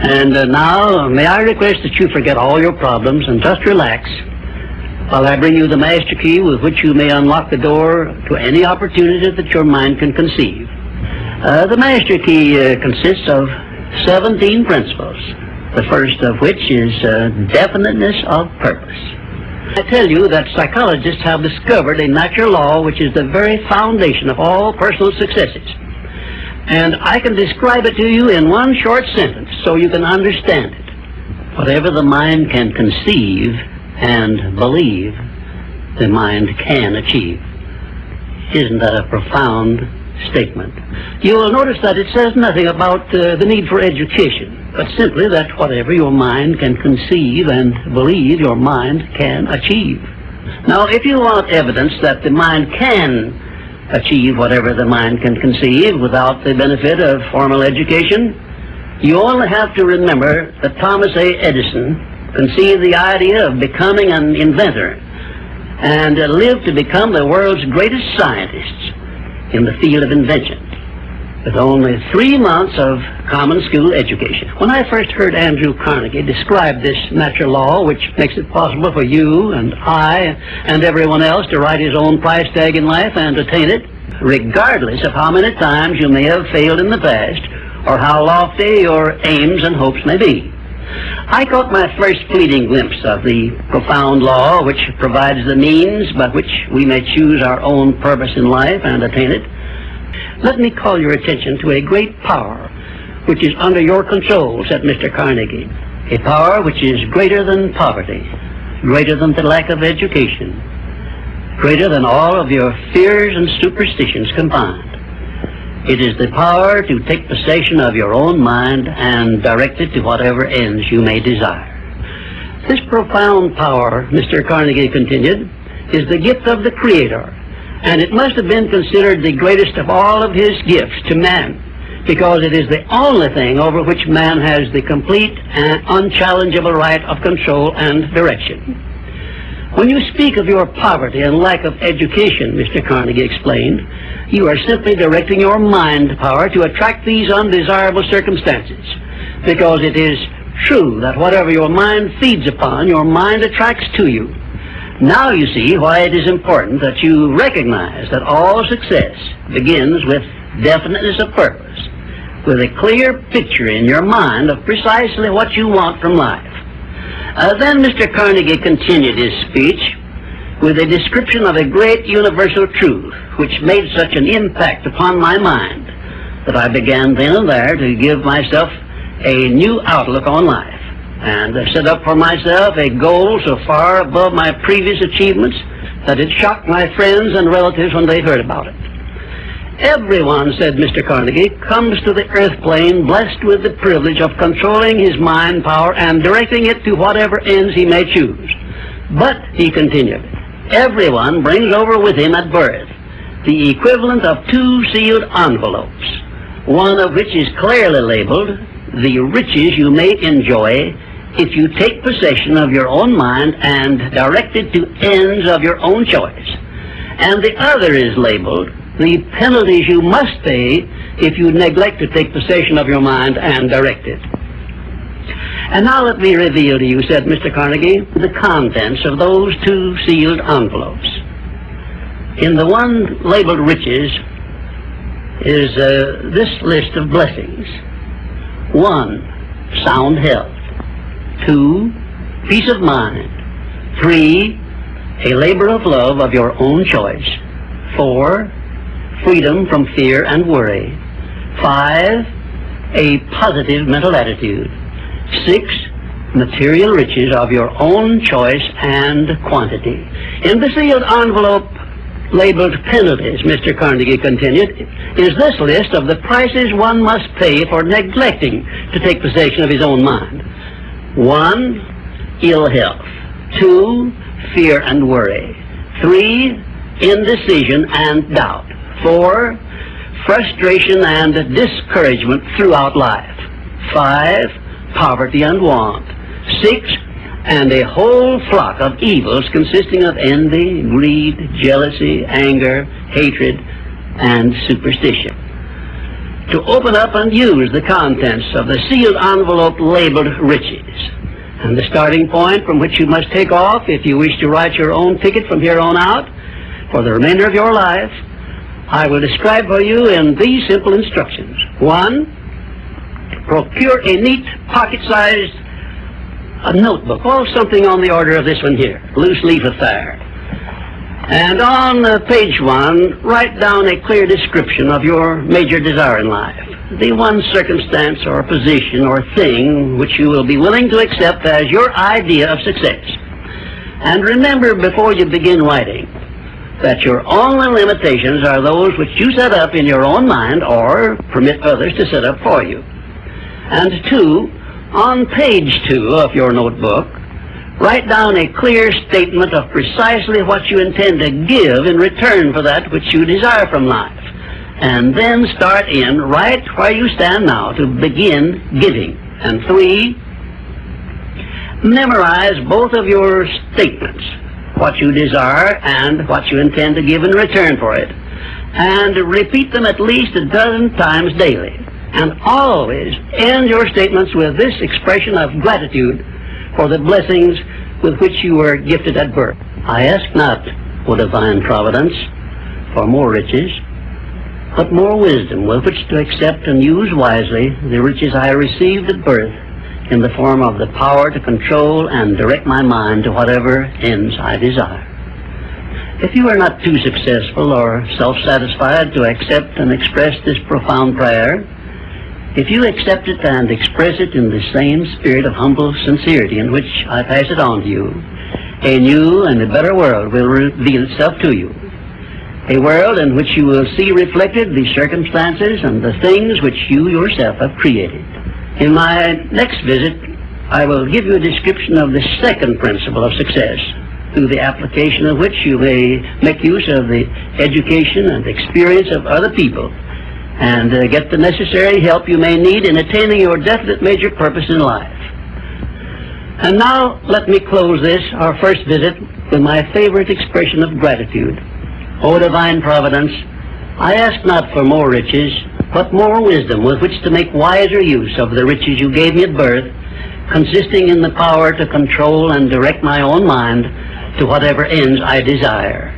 And now, may I request that you forget all your problems and just relax while I bring you the master key with which you may unlock the door to any opportunity that your mind can conceive. The master key consists of 17 principles, the first of which is definiteness of purpose. I tell you that psychologists have discovered a natural law which is the very foundation of all personal successes. And I can describe it to you in one short sentence so you can understand it. Whatever the mind can conceive and believe, the mind can achieve. Isn't that a profound statement? You will notice that it says nothing about the need for education, but simply that whatever your mind can conceive and believe, your mind can achieve. Now, if you want evidence that the mind can achieve whatever the mind can conceive without the benefit of formal education, you only have to remember that Thomas A. Edison conceived the idea of becoming an inventor and lived to become the world's greatest scientist in the field of invention with only 3 months of common school education. When I first heard Andrew Carnegie describe this natural law which makes it possible for you and I and everyone else to write his own price tag in life and attain it, regardless of how many times you may have failed in the past or how lofty your aims and hopes may be, I caught my first fleeting glimpse of the profound law which provides the means by which we may choose our own purpose in life and attain it. Let me call your attention to a great power which is under your control, said Mr. Carnegie, a power which is greater than poverty, greater than the lack of education, greater than all of your fears and superstitions combined. It is the power to take possession of your own mind and direct it to whatever ends you may desire. This profound power, Mr. Carnegie continued, is the gift of the Creator, and it must have been considered the greatest of all of his gifts to man, because it is the only thing over which man has the complete and unchallengeable right of control and direction. When you speak of your poverty and lack of education, Mr. Carnegie explained, you are simply directing your mind power to attract these undesirable circumstances, because it is true that whatever your mind feeds upon, your mind attracts to you. Now you see why it is important that you recognize that all success begins with definiteness of purpose, with a clear picture in your mind of precisely what you want from life. Then Mr. Carnegie continued his speech with a description of a great universal truth which made such an impact upon my mind that I began then and there to give myself a new outlook on life and set up for myself a goal so far above my previous achievements that it shocked my friends and relatives when they heard about it. Everyone, said Mr. Carnegie, comes to the earth plane blessed with the privilege of controlling his mind power and directing it to whatever ends he may choose. But, he continued, everyone brings over with him at birth the equivalent of 2 sealed envelopes, one of which is clearly labeled, the riches you may enjoy if you take possession of your own mind and direct it to ends of your own choice. And the other is labeled, the penalties you must pay if you neglect to take possession of your mind and direct it. And now let me reveal to you, said Mr. Carnegie, the contents of those 2 sealed envelopes. In the one labeled riches is this list of blessings. 1, sound health. 2, peace of mind. 3, a labor of love of your own choice. 4, freedom from fear and worry. 5, a positive mental attitude. 6, material riches of your own choice and quantity. In the sealed envelope labeled penalties, Mr. Carnegie continued, is this list of the prices one must pay for neglecting to take possession of his own mind. 1, ill health. 2, fear and worry. 3, indecision and doubt. 4, frustration and discouragement throughout life. 5, poverty and want. 6, and a whole flock of evils consisting of envy, greed, jealousy, anger, hatred, and superstition. to open up and use the contents of the sealed envelope labeled riches. And the starting point from which you must take off if you wish to write your own ticket from here on out for the remainder of your life, I will describe for you in these simple instructions. 1, procure a neat pocket-sized notebook, or something on the order of this one here, loose leaf affair. And on page 1, write down a clear description of your major desire in life, the one circumstance or position or thing which you will be willing to accept as your idea of success. And remember before you begin writing that your only limitations are those which you set up in your own mind or permit others to set up for you. And 2, on page 2 of your notebook, write down a clear statement of precisely what you intend to give in return for that which you desire from life. And then start in right where you stand now to begin giving. And 3, memorize both of your statements, what you desire and what you intend to give in return for it. And repeat them at least a dozen times daily. And always end your statements with this expression of gratitude for the blessings with which you were gifted at birth. I ask not, O divine providence, for more riches, but more wisdom with which to accept and use wisely the riches I received at birth in the form of the power to control and direct my mind to whatever ends I desire. If you are not too successful or self-satisfied to accept and express this profound prayer, if you accept it and express it in the same spirit of humble sincerity in which I pass it on to you, a new and a better world will reveal itself to you. A world in which you will see reflected the circumstances and the things which you yourself have created. In my next visit, I will give you a description of the second principle of success, through the application of which you may make use of the education and experience of other people and get the necessary help you may need in attaining your definite major purpose in life. And now let me close this, our first visit, with my favorite expression of gratitude. O divine providence, I ask not for more riches, but more wisdom with which to make wiser use of the riches you gave me at birth, consisting in the power to control and direct my own mind to whatever ends I desire.